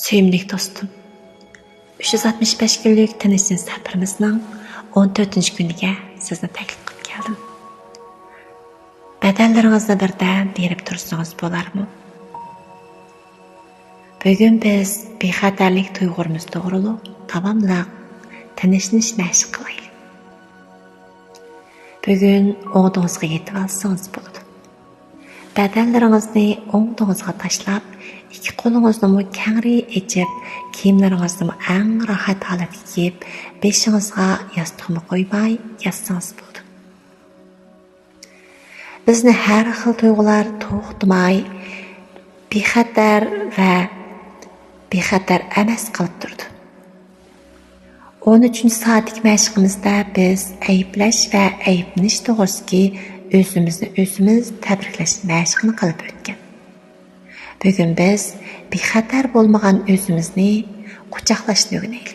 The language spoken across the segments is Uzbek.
Sevimli dostum, 365 günlük tanıştığın safarimizning 14-kuniga sizni taklif qilib keldim. Badallaringizni birdan berib tursangiz bo'larmi? Bugun biz bexatarlik tuyg'urimiz to'g'riliq davomliq tanishnish mashq qilaylik. Bugun o'ngdingizga yetib olsangiz bo'ladi. Badallaringizni o'ngdingizga tashlab, ikki qo'lingizni kengri echib, kiyimlaringizni eng rohat holatga kiyib, beshingizga yostiqni qo'ymay yotsangiz bo'ladi. Bizni har xil tuyg'ular to'xtamay bexatar va bexatar emas qilib turdi. 13-soatlik mashqimizda biz ayblash va ayblanish to'g'risida o'zimizni o'zimiz tabriklash mashqini qilib o'tgan. Bugun biz bexatar bo'lmagan o'zimizni quchoqlashni o'rganaylik.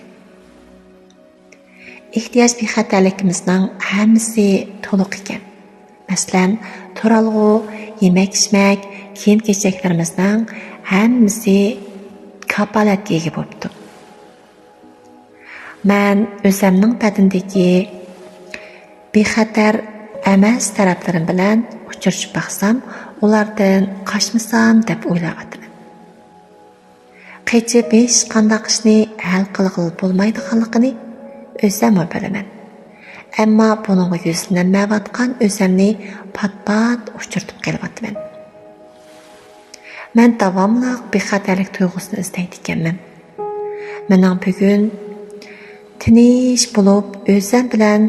Ehtiyoj bexatarligimizning hammasi to'liq ekan. Masalan, turalg'u, yemak-ichmak, kiyim-kechaklarimizning hammasi kapolatga ega bo'libdi. Men o'zimning badandagi bexatar emas taraflarim bilan uchrashib baqsam, ulardan qochmasam deb o'ylayapman. Qechib hech qanday ishni hal qilib bo'lmaydiganligini o'zim bilaman. Ammo buningga yuzlanmayotgan o'zimni pat-pat uchirtib qelyapman. Men davomli bexatarlik tuyg'usini izlaydi ekanman. Mening bugun tinch bo'lib, o'zim bilan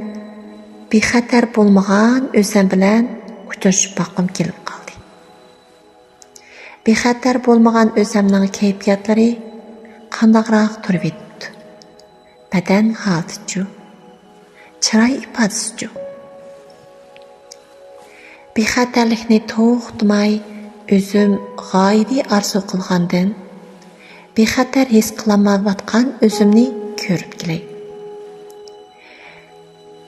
bexatar bo'lmagan o'zim bilan uchrashib boqqim kelib qoldi. Bexatar bo'lmagan o'zimning kayfiyatlari qandaqroq turib etdi. Badan holati-chu, chiroy ifodasi-chu. Bexatarlikni to'xtamay o'zim g'oyaviy orzu qilgandan bexatar his qilmayotgan o'zimni ko'rib kelay.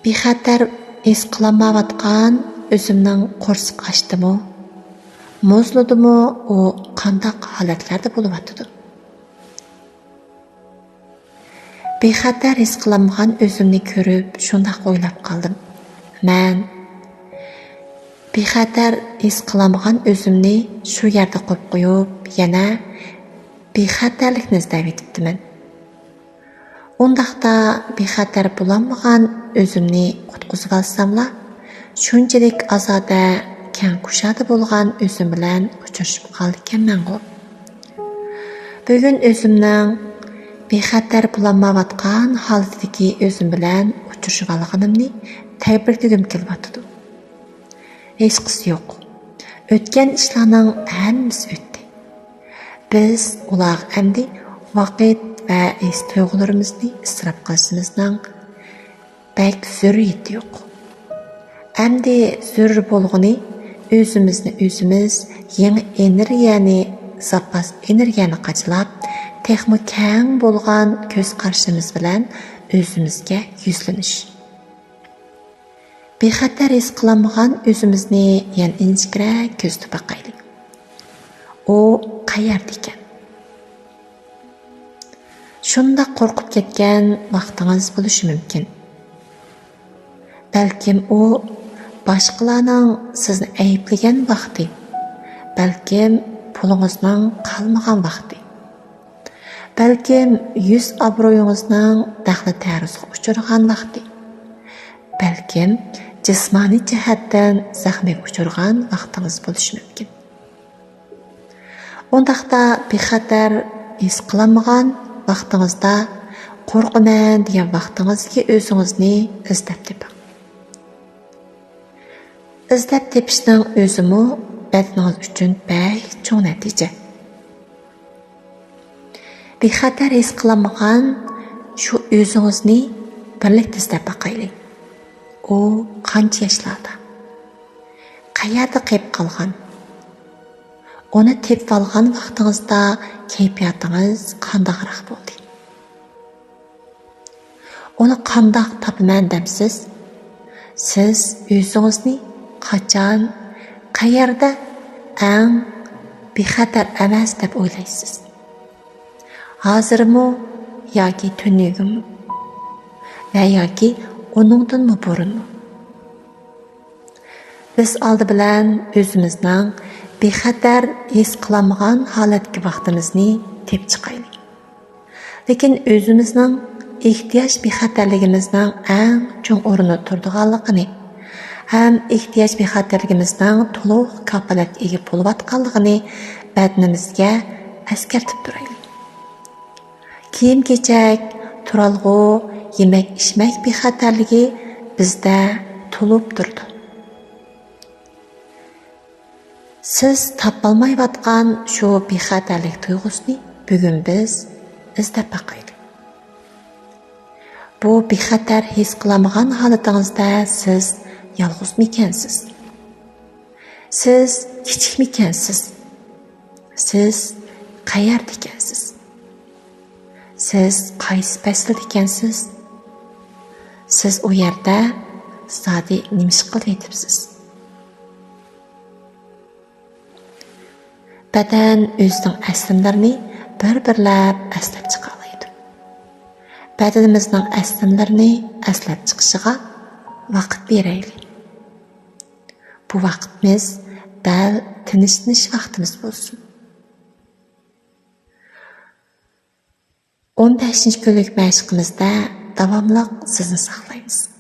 Bexatar his qilmayotgan o'zimning qo'rsiq ochdimi, muzladimi, u qandaq holatlarda bo'lyapti? Bexatar his qilmagan o'zimni ko'rib, shunday o'ylab qoldim. Men bexatar his qilmagan o'zimni shu yerda qo'yib qo'yib, yana bexatarlikni izlab etibdiman. Undaqda bexatar bo'lmagan o'zimni qutqizib olsamla, shunchalik azoda keng kushada bo'lgan o'zim bilan uchrashib qolganman. Bugun o'zimning bexatar bo'lmayotgan holatdagi o'zim bilan uchrashib olganimni tabriklagim kelyapti. Hech qisi yo'q. O'tgan ishlarning hammasi o'tdi. Biz ular endi vaqt va his tuyg'ularimizni isrof qilishimizning bak zaruriyati yo'q. Endi zarur bo'lgani o'zimizni o'zimiz yangi zapas energiyani qachlab, texmo keng bo'lgan ko'z qarashimiz bilan o'zimizga yuzlanish. Bexatar his qilmagan o'zimizni yana inchikroq ko'zda boqaylik. U qayerda ekan? Shunda qo'rqib ketgan vaqtingiz bo'lishi mumkin. Balkim u boshqalarning sizni ayblagan vaqti, balkim pulingizning qolmagan vaqti, balkim yuz obro'yingizning daxli taruzga uchragan vaqti, balkim jismoniy jihatdan zaxmiga uchragan vaqtingiz bo'lishi mumkin. Undaqda bexatar his qilmagan vaqtingizda qo'rqaman degan vaqtingizga o'zingizni izlab toping. İzlab tepishning o'zimi badaningiz uchun bak cho'ng natija. Bexatar his qilmagan shu o'zingizni birlikda izlab boqaylik. U qancha yoshlarda? Qayerda qolib qolgan? Uni tepib olgan vaqtingizda kayfiyatingiz qandaqroq bo'ldi? Uni qandaq topaman demsiz? Siz o'zingizni qachon, qayerda eng bexatar emas deb o'ylaysiz? hozirmi yoki tünügümü və yoki onundanmı burunmu? Biz aldı bilan özümüzning bexatar his qilamagan holatga vaqtimizni tep chiqaylik. Lekin özümüzning ehtiyoj bexatarligimizning eng cho'ng o'rinda turadiganligini ham ehtiyoj bexatarligimizning to'liq kafolatga ega bo'layotganligini badnimizga eskartib turaylik. Kiyim-kechak, turalg'u, yemak-ichmak bexatarligi bizda to'lib turdi. Siz topolmayotgan shu bexatarlik tuyg'usini bugun biz izlab baqaylik. Bu bexatar his qilamagan holatingizda siz yolg'izmikansiz? Siz kichikmikansiz? Siz qayerda ekansiz? Siz qaysi faslda ekansiz? Siz u yerda zodi nima ish qilyapsiz? Badan o'zining aslimlarini bir-birlab aslab chiqalaydi. Badanimizning aslimlarini aslab chiqishiga vaqt beraylik. Bu vaqtimiz dal tinishlanish vaqtimiz bo'lsin. 15 kunlik mashqimizda davomli sizni saqlaymiz.